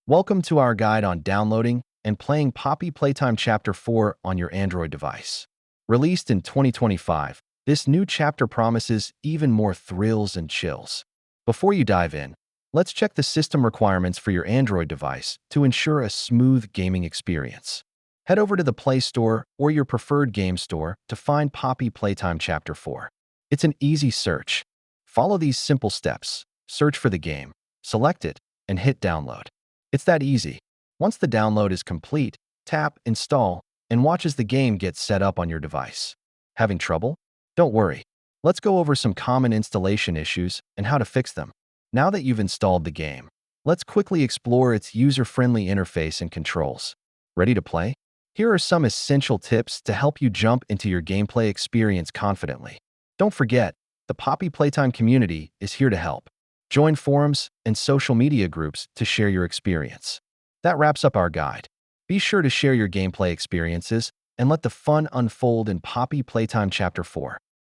Welcome to our guide on downloading and playing Poppy Playtime Chapter 4 on your Android device. Released in 2025, this new chapter promises even more thrills and chills. Before you dive in, let's check the system requirements for your Android device to ensure a smooth gaming experience. Head over to the Play Store or your preferred game store to find Poppy Playtime Chapter 4. It's an easy search. Follow these simple steps. Search for the game, select it, and hit download. It's that easy. Once the download is complete, tap Install and watch as the game gets set up on your device. Having trouble? Don't worry. Let's go over some common installation issues and how to fix them. Now that you've installed the game, let's quickly explore its user-friendly interface and controls. Ready to play? Here are some essential tips to help you jump into your gameplay experience confidently. Don't forget, the Poppy Playtime community is here to help. Join forums and social media groups to share your experience. That wraps up our guide. Be sure to share your gameplay experiences and let the fun unfold in Poppy Playtime Chapter 4.